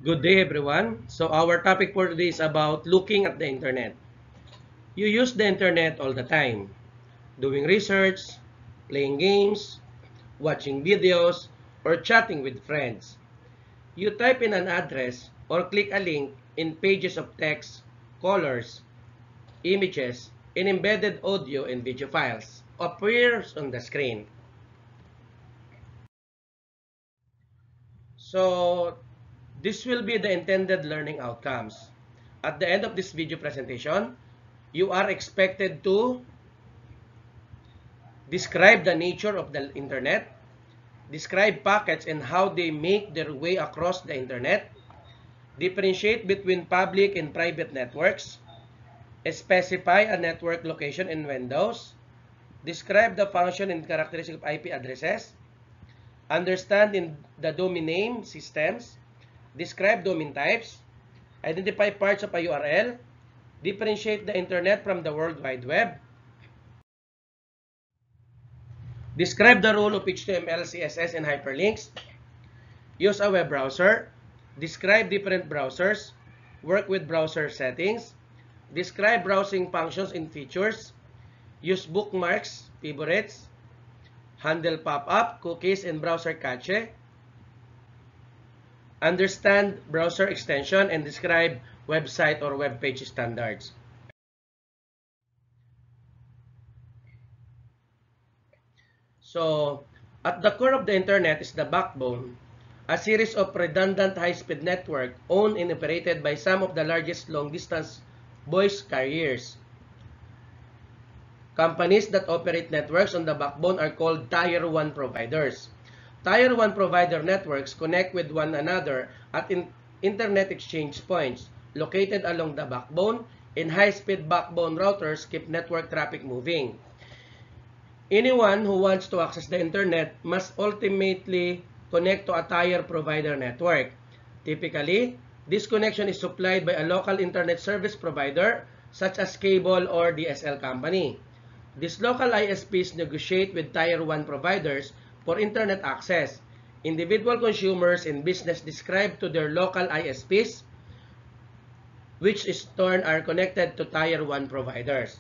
Good day, everyone. So our topic for today is about looking at the internet. You use the internet all the time, doing research, playing games, watching videos, or chatting with friends. You type in an address or click a link in pages of text, colors, images, and embedded audio and video files appears on the screen. So this will be the intended learning outcomes. At the end of this video presentation, you are expected to describe the nature of the internet, describe packets and how they make their way across the internet, differentiate between public and private networks, specify a network location in Windows, describe the function and characteristic of IP addresses, understand in the domain name systems, describe domain types, identify parts of a URL, differentiate the internet from the World Wide Web, describe the role of HTML, CSS, and hyperlinks, use a web browser, describe different browsers, work with browser settings, describe browsing functions and features, use bookmarks, favorites, handle pop-up, cookies, and browser cache, understand browser extension, and describe website or web page standards. So, at the core of the internet is the backbone, a series of redundant high-speed network owned and operated by some of the largest long-distance voice carriers. Companies that operate networks on the backbone are called Tier 1 providers. Tier 1 provider networks connect with one another at internet exchange points located along the backbone, and high-speed backbone routers keep network traffic moving. Anyone who wants to access the internet must ultimately connect to a tier provider network. Typically, this connection is supplied by a local internet service provider such as cable or DSL company. These local ISPs negotiate with tier 1 providers for internet access. Individual consumers and business describe to their local ISPs, which in turn are connected to tier 1 providers.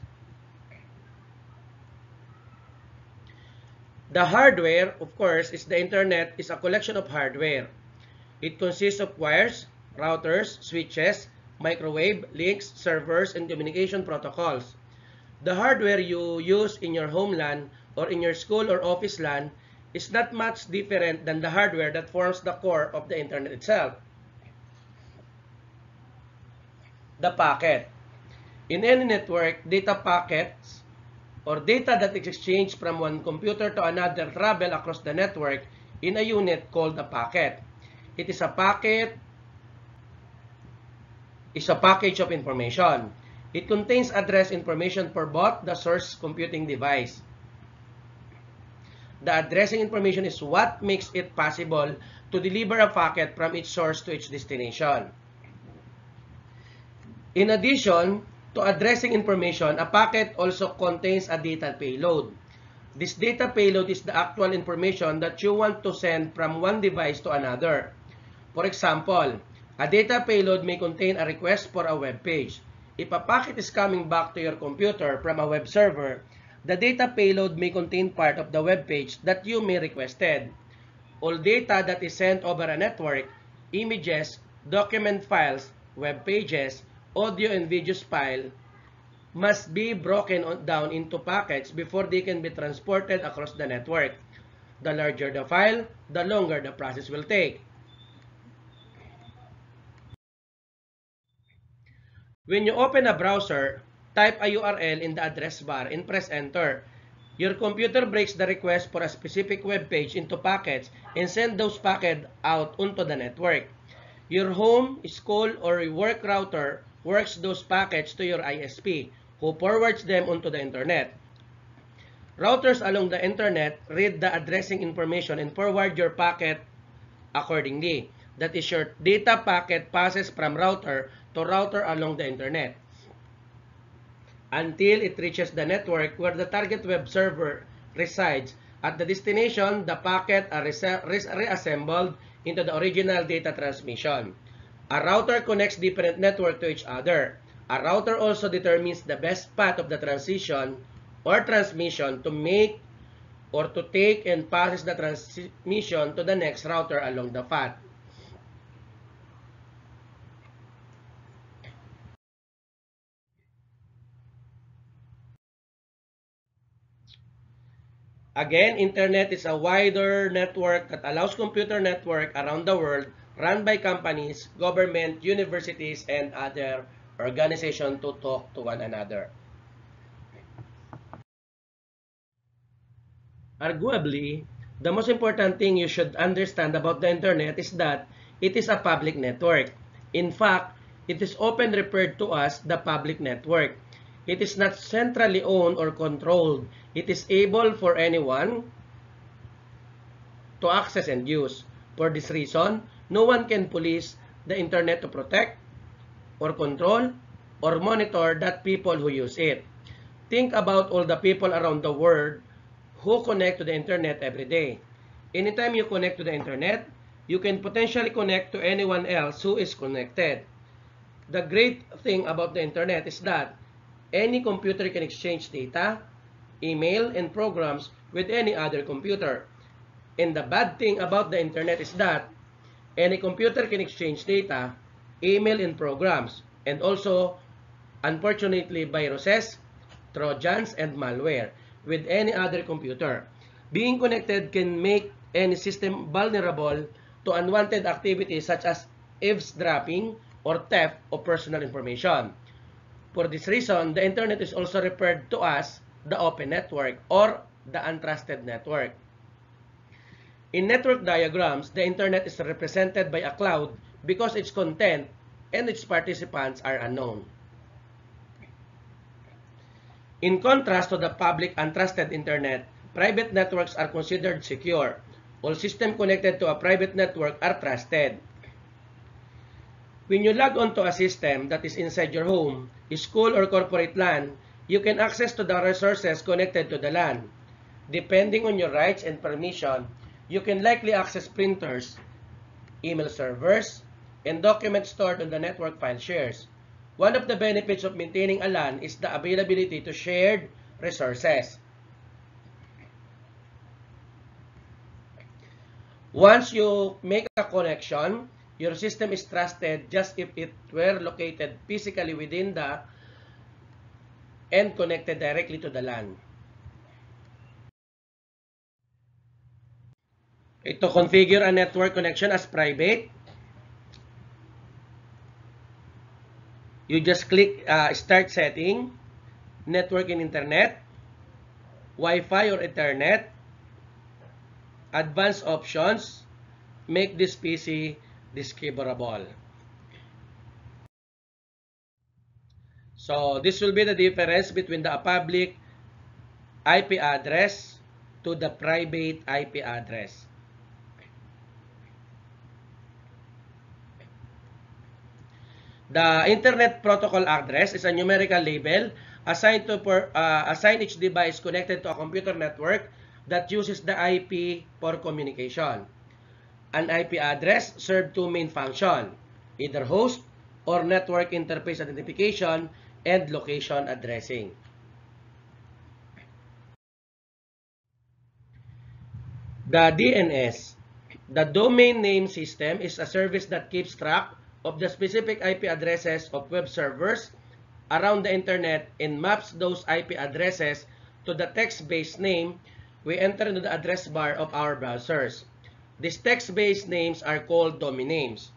The hardware, of course, is the internet is a collection of hardware. It consists of wires, routers, switches, microwave, links, servers, and communication protocols. The hardware you use in your home LAN or in your school or office LAN is not much different than the hardware that forms the core of the internet itself. The packet. In any network, data packets or data that is exchanged from one computer to another travel across the network in a unit called a packet. It is a packet is a package of information. It contains address information for both the source computing device. The addressing information is what makes it possible to deliver a packet from its source to its destination. In addition to addressing information, a packet also contains a data payload. This data payload is the actual information that you want to send from one device to another. For example, a data payload may contain a request for a web page. If a packet is coming back to your computer from a web server, the data payload may contain part of the web page that you may requested. All data that is sent over a network, images, document files, web pages, audio and videos file, must be broken down into packets before they can be transported across the network. The larger the file, the longer the process will take. When you open a browser, type a URL in the address bar and press enter. Your computer breaks the request for a specific web page into packets and sends those packets out onto the network. Your home, school, or work router works those packets to your ISP, who forwards them onto the internet. Routers along the internet read the addressing information and forward your packet accordingly. That is, your data packet passes from router to router along the internet until it reaches the network where the target web server resides. At the destination, the packet are reassembled into the original data transmission. A router connects different networks to each other. A router also determines the best path of the transition or transmission to make or to take and passes the transmission to the next router along the path. Again, Internet is a wider network that allows computer network around the world run by companies, government, universities, and other organizations to talk to one another. Arguably, the most important thing you should understand about the Internet is that it is a public network. In fact, it is often referred to as the public network. It is not centrally owned or controlled. It is able for anyone to access and use. For this reason, no one can police the Internet to protect or control or monitor that people who use it. Think about all the people around the world who connect to the Internet every day. Anytime you connect to the Internet, you can potentially connect to anyone else who is connected. The great thing about the Internet is that any computer can exchange data, email, and programs with any other computer. And the bad thing about the Internet is that any computer can exchange data, email, and programs, and also, unfortunately, viruses, trojans, and malware with any other computer. Being connected can make any system vulnerable to unwanted activities such as eavesdropping or theft of personal information. For this reason, the Internet is also referred to as the open network or the untrusted network. In network diagrams, the Internet is represented by a cloud because its content and its participants are unknown. In contrast to the public untrusted Internet, private networks are considered secure. All systems connected to a private network are trusted. When you log on to a system that is inside your home, school, or corporate LAN, you can access to the resources connected to the LAN. Depending on your rights and permission, you can likely access printers, email servers, and documents stored on the network file shares. One of the benefits of maintaining a LAN is the availability to shared resources. Once you make a connection, your system is trusted just if it were located physically within the and connected directly to the LAN. To configure a network connection as private, you just click Start Setting, Network and Internet, Wi-Fi or Ethernet, Advanced Options, make this PC discoverable. So this will be the difference between the public IP address to the private IP address. The Internet Protocol address is a numerical label assigned to assign each device connected to a computer network that uses the IP for communication. An IP address serves two main functions, either host or network interface identification and location addressing. The DNS, the Domain Name System, is a service that keeps track of the specific IP addresses of web servers around the Internet and maps those IP addresses to the text-based name we enter into the address bar of our browsers. These text-based names are called domain names.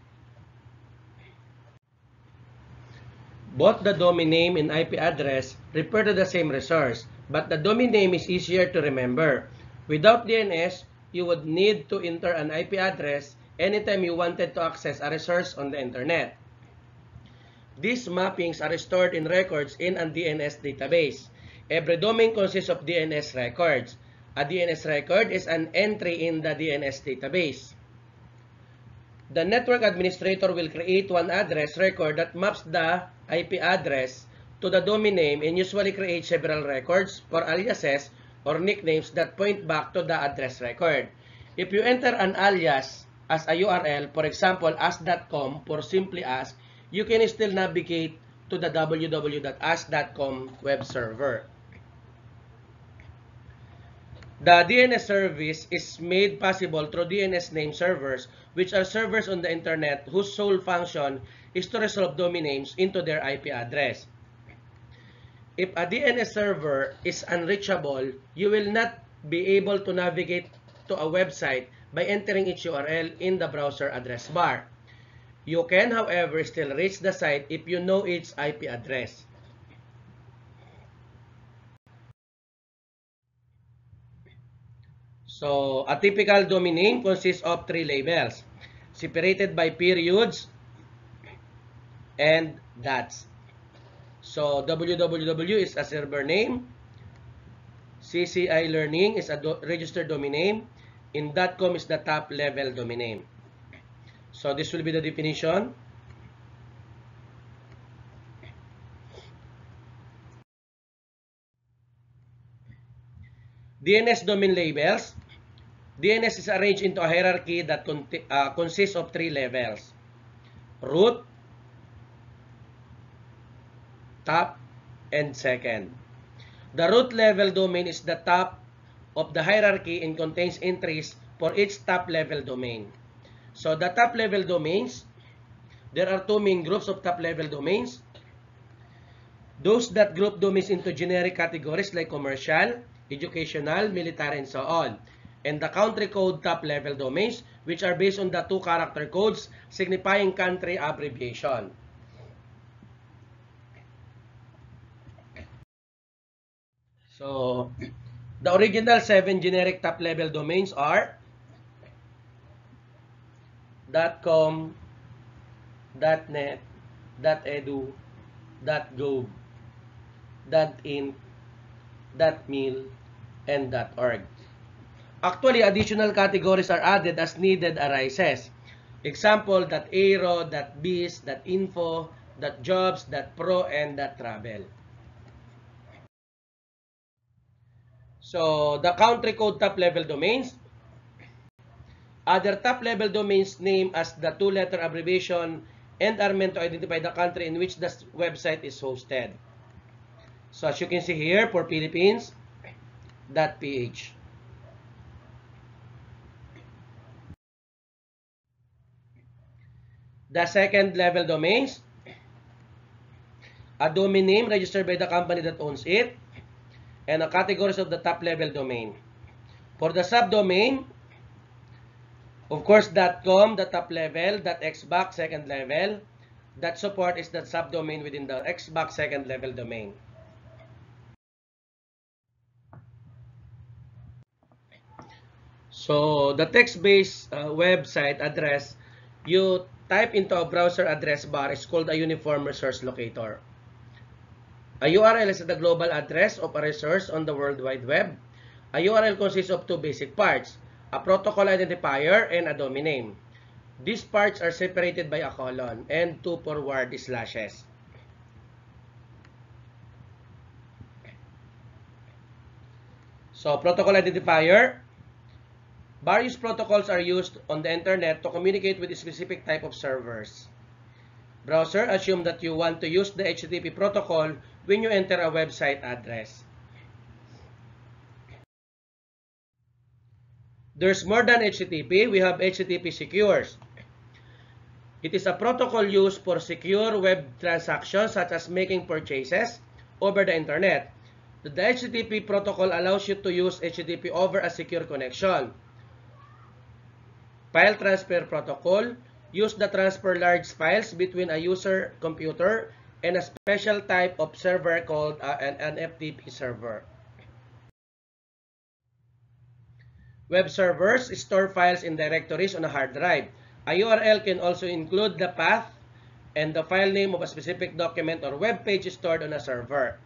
Both the domain name and IP address refer to the same resource, but the domain name is easier to remember. Without DNS, you would need to enter an IP address anytime you wanted to access a resource on the Internet. These mappings are stored in records in a DNS database. Every domain consists of DNS records. A DNS record is an entry in the DNS database. The network administrator will create one address record that maps the IP address to the domain name and usually create several records for aliases or nicknames that point back to the address record. If you enter an alias as a URL, for example, as.com, for simply as, you can still navigate to the www.as.com web server. The DNS service is made possible through DNS name servers, which are servers on the internet whose sole function is to resolve domain names into their IP address. If a DNS server is unreachable, you will not be able to navigate to a website by entering its URL in the browser address bar. You can, however, still reach the site if you know its IP address. So, a typical domain name consists of 3 labels, separated by periods and dots. So, www is a server name, CCI Learning is a registered domain name, and .com is the top level domain name. So, this will be the definition. DNS domain labels. DNS is arranged into a hierarchy that consists of 3 levels: root, top, and second. The root level domain is the top of the hierarchy and contains entries for each top level domain. So the top level domains, there are 2 main groups of top level domains. Those that group domains into generic categories like commercial, educational, military, and so on. And the country code top level domains, which are based on the 2 character codes signifying country abbreviation. So, the original 7 generic top level domains are .com, .net, .edu, .gov, .in, .mil, and .org. Actually, additional categories are added as needed arises. Example, .aero, .biz, .info, .jobs, .pro, and .travel. So, the country code top level domains. Other top level domains named as the 2-letter abbreviation and are meant to identify the country in which the website is hosted. So, as you can see here, for Philippines, .ph. The second level domains, a domain name registered by the company that owns it, and the categories of the top level domain. For the subdomain, of course, .com, the top level, .xbox, second level, .support is the subdomain within the Xbox second level domain. So, the text-based website address, you type into a browser address bar is called a uniform resource locator. A URL is the global address of a resource on the World Wide Web. A URL consists of 2 basic parts, a protocol identifier and a domain name. These parts are separated by a colon and 2 forward slashes. So, protocol identifier. Various protocols are used on the internet to communicate with a specific type of servers. Browser, assume that you want to use the HTTP protocol when you enter a website address. There's more than HTTP. We have HTTP Secures. It is a protocol used for secure web transactions such as making purchases over the internet. The HTTP protocol allows you to use HTTP over a secure connection. File transfer protocol use to transfer large files between a user computer and a special type of server called an FTP server. Web servers store files in directories on a hard drive. A URL can also include the path and the file name of a specific document or web page stored on a server.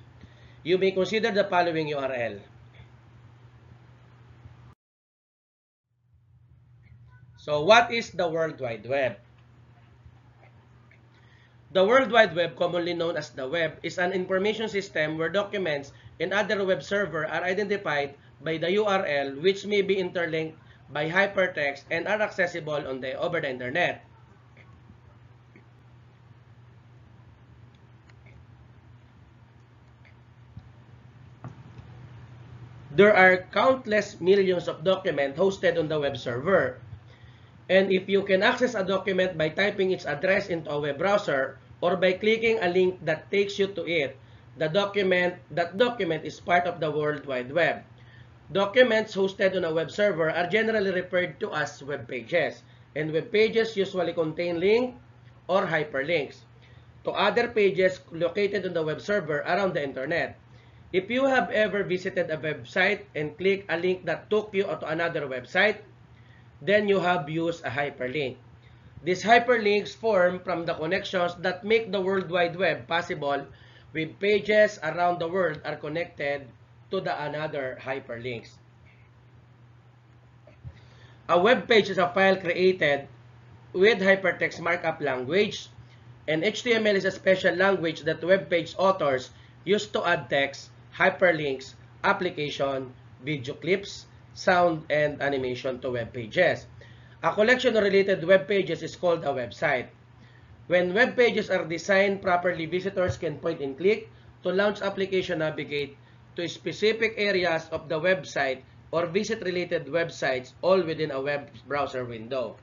You may consider the following URL. So, what is the World Wide Web? The World Wide Web, commonly known as the web, is an information system where documents and other web servers are identified by the URL, which may be interlinked by hypertext and are accessible over the internet. There are countless millions of documents hosted on the web server. And if you can access a document by typing its address into a web browser or by clicking a link that takes you to it, that document is part of the World Wide Web. Documents hosted on a web server are generally referred to as web pages, and web pages usually contain links or hyperlinks to other pages located on the web server around the internet. If you have ever visited a website and clicked a link that took you to another website, then you have used a hyperlink. These hyperlinks form from the connections that make the World Wide Web possible. Web pages around the world are connected to another hyperlinks. A web page is a file created with hypertext markup language, and HTML is a special language that web page authors use to add text, hyperlinks, application, video clips, sound, and animation to web pages. A collection of related web pages is called a website. When web pages are designed properly, visitors can point and click to launch application, navigate to specific areas of the website, or visit related websites, all within a web browser window.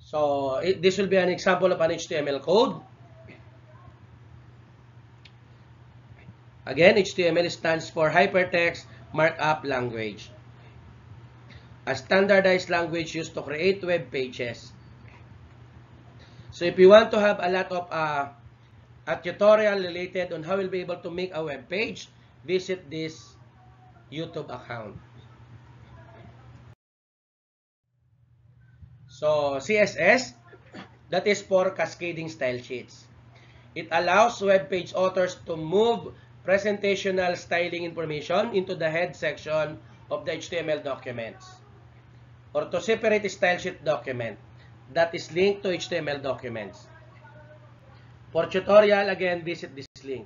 So this will be an example of an HTML code. Again, HTML stands for Hypertext Markup Language, a standardized language used to create web pages. So if you want to have a lot of a tutorial related on how you'll be able to make a web page, visit this YouTube account. So CSS, that is for cascading style sheets. It allows web page authors to move presentational styling information into the head section of the HTML documents, or to separate a style sheet document that is linked to HTML documents. For tutorial, again, visit this link.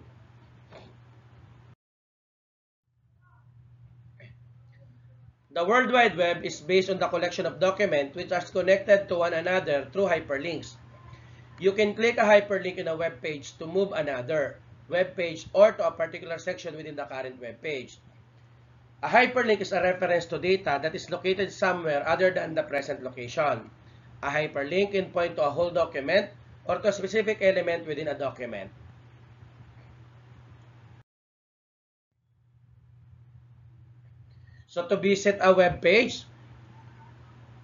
The World Wide Web is based on the collection of documents which are connected to one another through hyperlinks. You can click a hyperlink in a web page to move another web page or to a particular section within the current web page. A hyperlink is a reference to data that is located somewhere other than the present location. A hyperlink can point to a whole document or to a specific element within a document. So to visit a web page,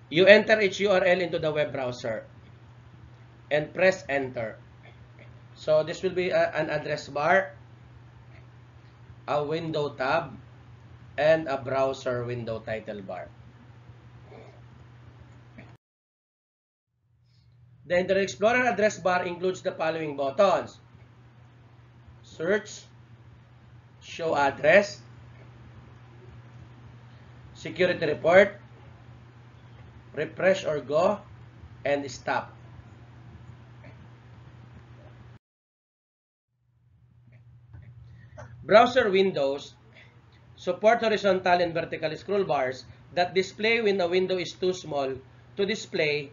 you enter each URL into the web browser and press enter. So this will be an address bar, a window tab, and a browser window title bar. The Internet Explorer address bar includes the following buttons: search, show address, security report, refresh or go, and stop. Browser windows support horizontal and vertical scroll bars that display when a window is too small to display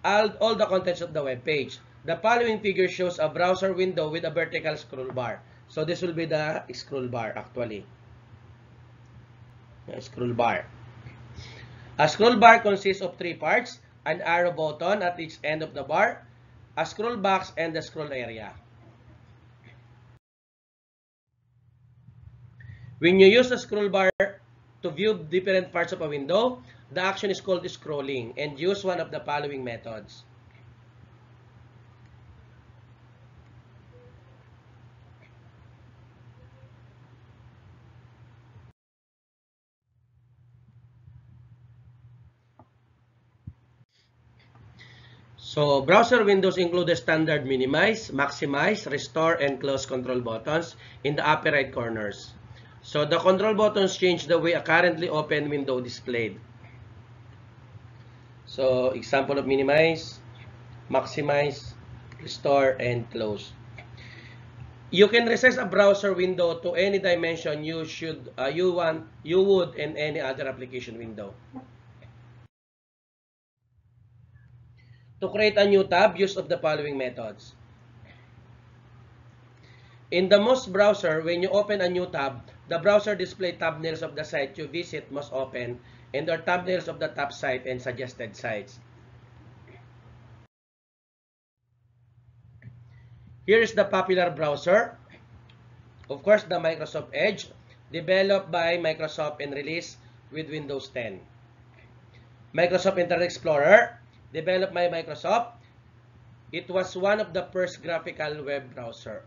all the contents of the web page. The following figure shows a browser window with a vertical scroll bar. So this will be the scroll bar actually. The scroll bar. A scroll bar consists of three parts: an arrow button at each end of the bar, a scroll box, and the scroll area. When you use a scroll bar to view different parts of a window, the action is called scrolling, and use one of the following methods. So, browser windows include the standard minimize, maximize, restore, and close control buttons in the upper right corners. So, the control buttons change the way a currently open window displayed. So, example of minimize, maximize, restore, and close. You can resize a browser window to any dimension you would in any other application window. To create a new tab, use of the following methods. In the most browser, when you open a new tab, the browser display thumbnails of the site you visit most often and or thumbnails of the top site and suggested sites. Here is the popular browser. Of course, the Microsoft Edge, developed by Microsoft and released with Windows 10. Microsoft Internet Explorer, developed by Microsoft. It was one of the first graphical web browser.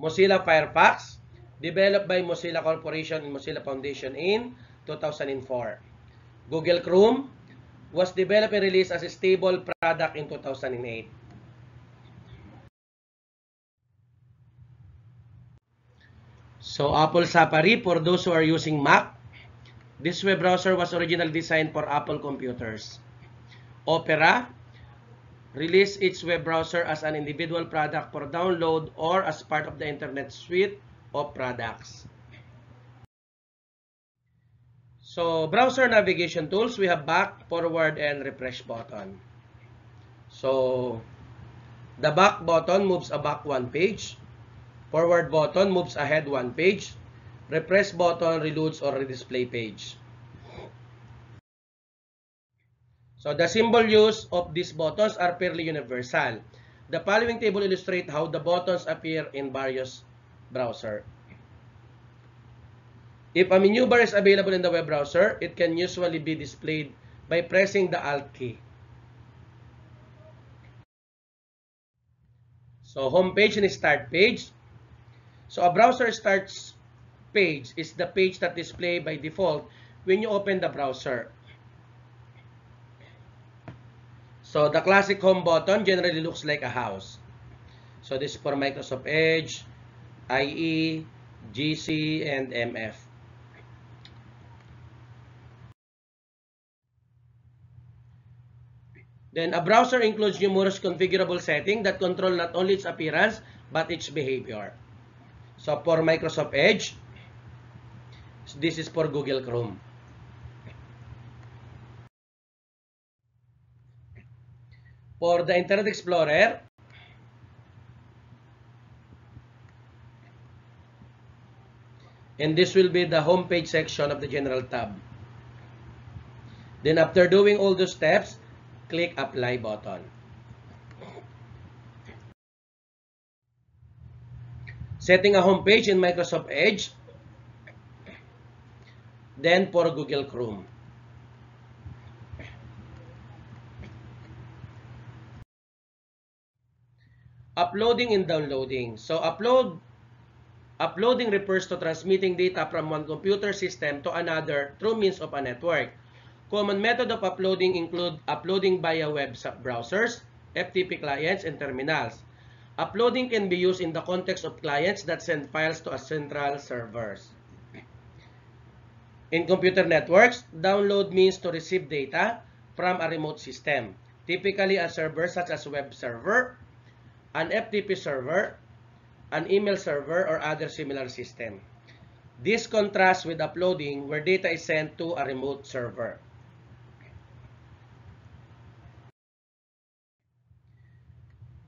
Mozilla Firefox, developed by Mozilla Corporation and Mozilla Foundation in 2004. Google Chrome was developed and released as a stable product in 2008. So Apple Safari, for those who are using Mac, this web browser was originally designed for Apple computers. Opera released its web browser as an individual product for download or as part of the Internet suite of products. So, browser navigation tools, we have back, forward, and refresh button. So, the back button moves a back one page. Forward button moves ahead one page. Refresh button reloads or redisplay page. So, the symbol use of these buttons are fairly universal. The following table illustrates how the buttons appear in various browsers. If a menu bar is available in the web browser, it can usually be displayed by pressing the Alt key. So, home page and start page. So, a browser starts page is the page that displays by default when you open the browser. So, the classic home button generally looks like a house. So, this is for Microsoft Edge, IE, GC, and MF. Then, a browser includes numerous configurable settings that control not only its appearance, but its behavior. So, for Microsoft Edge, this is for Google Chrome. For the Internet Explorer, and this will be the home page section of the general tab. Then after doing all those steps, click apply button. Setting a home page in Microsoft Edge, then for Google Chrome. Uploading and downloading. So uploading refers to transmitting data from one computer system to another through means of a network. Common method of uploading include uploading via web browsers, FTP clients, and terminals. Uploading can be used in the context of clients that send files to a central servers. In computer networks, download means to receive data from a remote system, typically a server such as a web server, an FTP server, an email server, or other similar system. This contrasts with uploading, where data is sent to a remote server.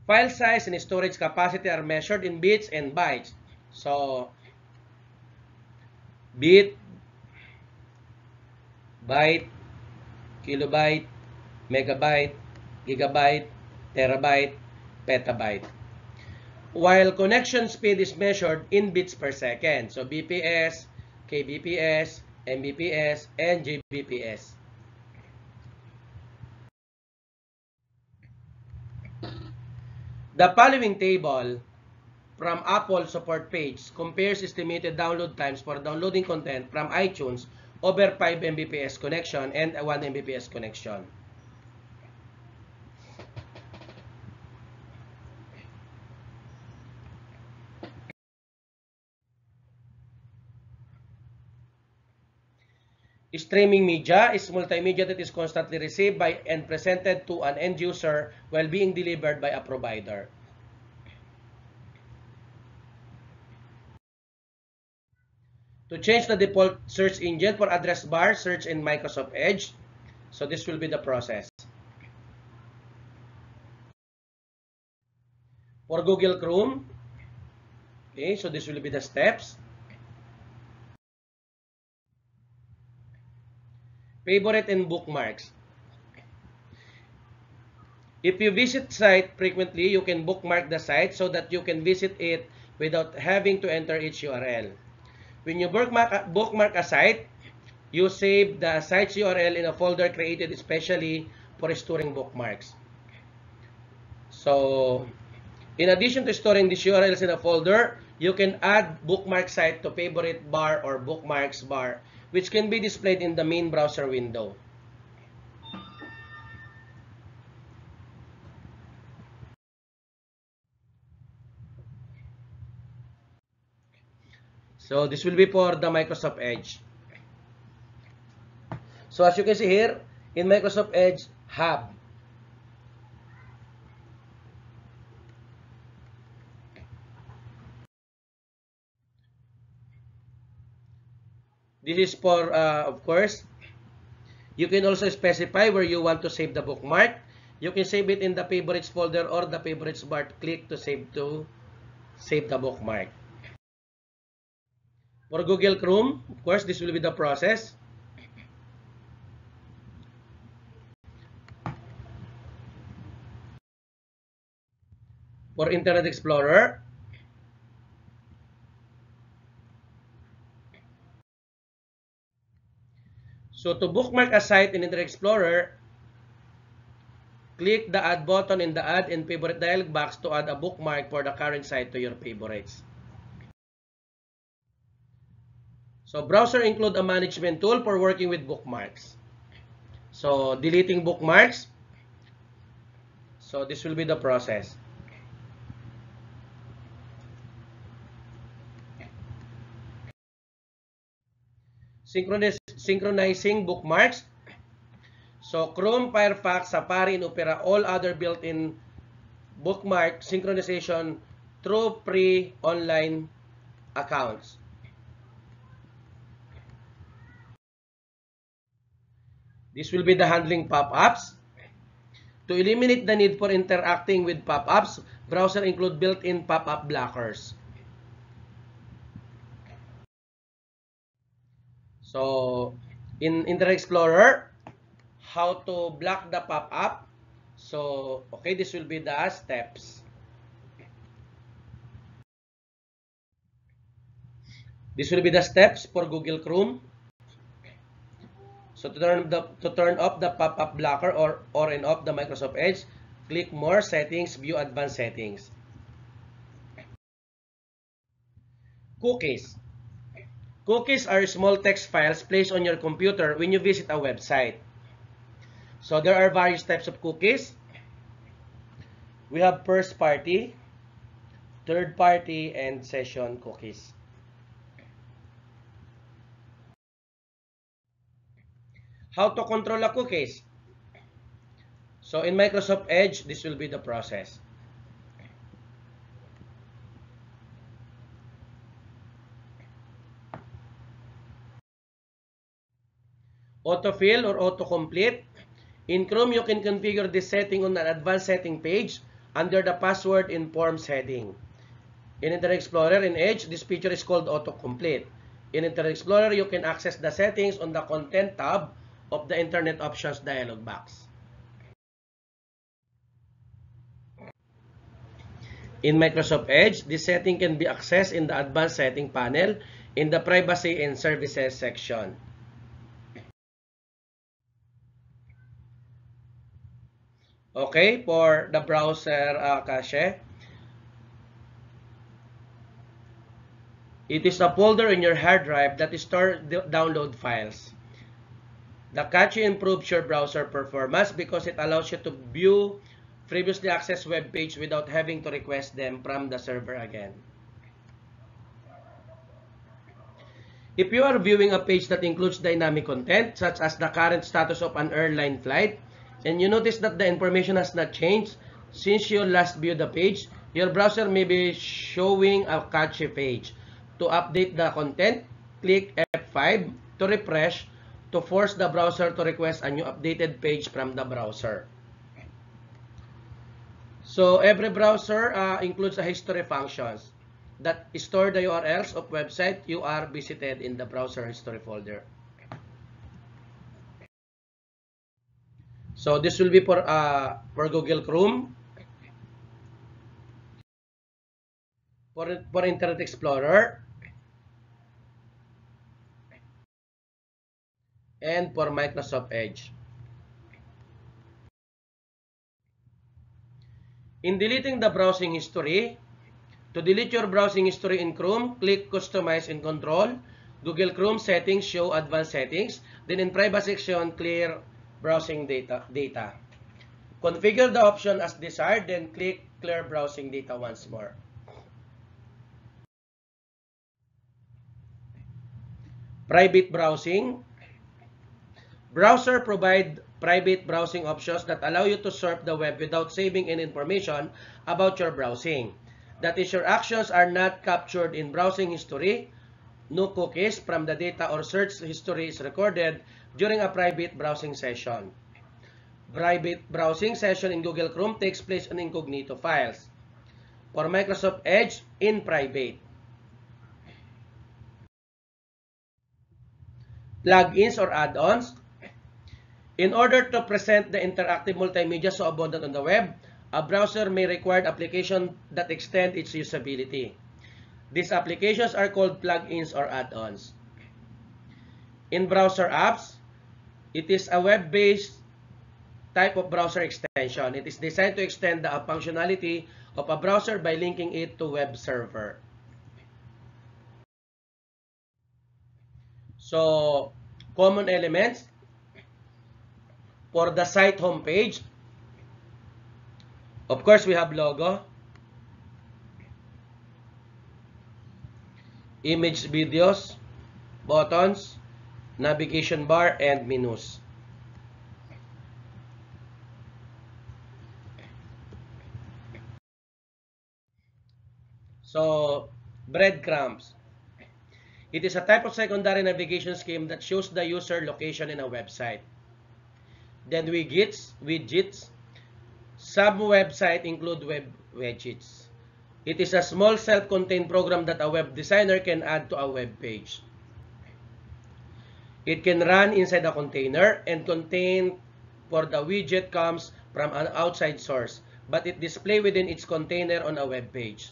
File size and storage capacity are measured in bits and bytes. So, bit, byte, kilobyte, megabyte, gigabyte, terabyte, petabyte. While connection speed is measured in bits per second. So, BPS, KBPS, MBPS, and GBPS. The following table from Apple support page compares estimated download times for downloading content from iTunes over 5 Mbps connection and a 1 Mbps connection. Streaming media is multimedia that is constantly received by and presented to an end user while being delivered by a provider. To change the default search engine for address bar, search in Microsoft Edge. So this will be the process. For Google Chrome, okay, so this will be the steps. Favorite and bookmarks. If you visit site frequently, you can bookmark the site so that you can visit it without having to enter its URL. When you bookmark a site, you save the site's URL in a folder created especially for storing bookmarks. So, in addition to storing these URLs in a folder, you can add bookmark site to favorite bar or bookmarks bar, which can be displayed in the main browser window. So, this will be for the Microsoft Edge. So, as you can see here, in Microsoft Edge, Hub. This is for, of course, you can also specify where you want to save the bookmark. You can save it in the favorites folder or the favorites bar. Click to save the bookmark. For Google Chrome, of course, this will be the process. For Internet Explorer, so to bookmark a site in Internet Explorer, click the Add button in the Add and Favorite dialog box to add a bookmark for the current site to your favorites. So browser include a management tool for working with bookmarks. So deleting bookmarks. So this will be the process. Synchronizing bookmarks. So Chrome, Firefox, Safari, and Opera, all other built-in bookmark synchronization through free online accounts. This will be the handling pop-ups. To eliminate the need for interacting with pop-ups, browser include built-in pop-up blockers. So, in Internet Explorer, how to block the pop-up. So, okay, this will be the steps. This will be the steps for Google Chrome. So, to turn off the pop-up blocker or on off the Microsoft Edge, click More Settings, View Advanced Settings. Cookies. Cookies are small text files placed on your computer when you visit a website. So there are various types of cookies. We have first party, third party, and session cookies. How to control the cookies? So in Microsoft Edge, this will be the process. Autofill or autocomplete. In Chrome, you can configure this setting on an advanced setting page under the password in Forms heading. In Internet Explorer in Edge, this feature is called autocomplete. In Internet Explorer, you can access the settings on the Content tab of the Internet Options dialog box. In Microsoft Edge, this setting can be accessed in the Advanced Setting panel in the Privacy and Services section. Okay, for the browser cache, it is a folder in your hard drive that stores download files. The cache improves your browser performance because it allows you to view previously accessed web page without having to request them from the server again. If you are viewing a page that includes dynamic content, such as the current status of an airline flight, and you notice that the information has not changed since you last viewed the page, your browser may be showing a cache page. To update the content, click F5 to refresh to force the browser to request a new updated page from the browser. So every browser includes a history functions that store the URLs of website you are visited in the browser history folder. So this will be for Google Chrome, for Internet Explorer, and for Microsoft Edge. In deleting the browsing history, to delete your browsing history in Chrome, click Customize in Control, Google Chrome Settings, Show Advanced Settings, then in Privacy section, Clear Browsing Data. Configure the option as desired, then click Clear Browsing Data once more. Private browsing. Browser provide private browsing options that allow you to surf the web without saving any information about your browsing. That is, your actions are not captured in browsing history. No cookies from the data or search history is recorded during a private browsing session. Private browsing session in Google Chrome takes place on incognito files. For Microsoft Edge, in private. Plugins or add-ons. In order to present the interactive multimedia so abundant on the web, a browser may require applications that extend its usability. These applications are called plugins or add-ons. In browser apps, it is a web-based type of browser extension. It is designed to extend the functionality of a browser by linking it to web server. So, common elements for the site homepage. Of course, we have logo, image, videos, buttons, navigation bar, and menus. So, breadcrumbs. It is a type of secondary navigation scheme that shows the user location in a website. Then widgets. Some websites include web widgets. It is a small self-contained program that a web designer can add to a web page. It can run inside a container and contain for the widget comes from an outside source, but it displays within its container on a web page.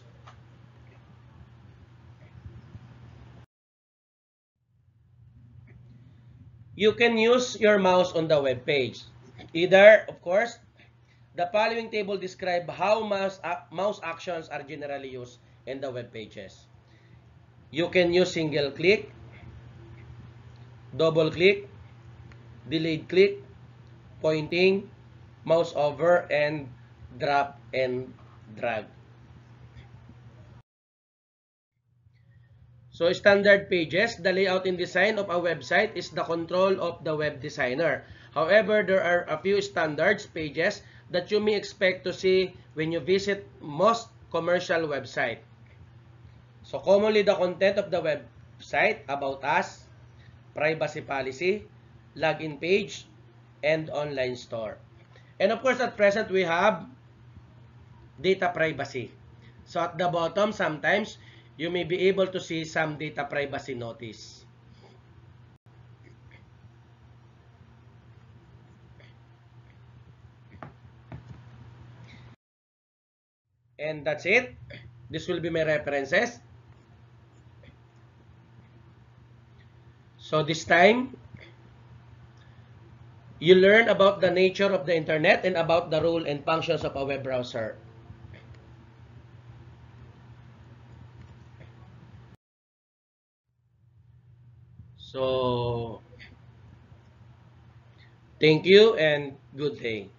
You can use your mouse on the web page. Either, of course, the following table describe how mouse actions are generally used in the web pages. You can use single click, double click, delayed click, pointing, mouse over, and drop and drag. So standard pages, the layout and design of a website is the control of the web designer. However, there are a few standards pages that you may expect to see when you visit most commercial websites. So commonly the content of the website, about us, privacy policy, login page, and online store. And of course, at present, we have data privacy. So at the bottom, sometimes, you may be able to see some data privacy notice. And that's it. This will be my references. So this time, you learn about the nature of the internet and about the role and functions of a web browser. So, thank you and good day.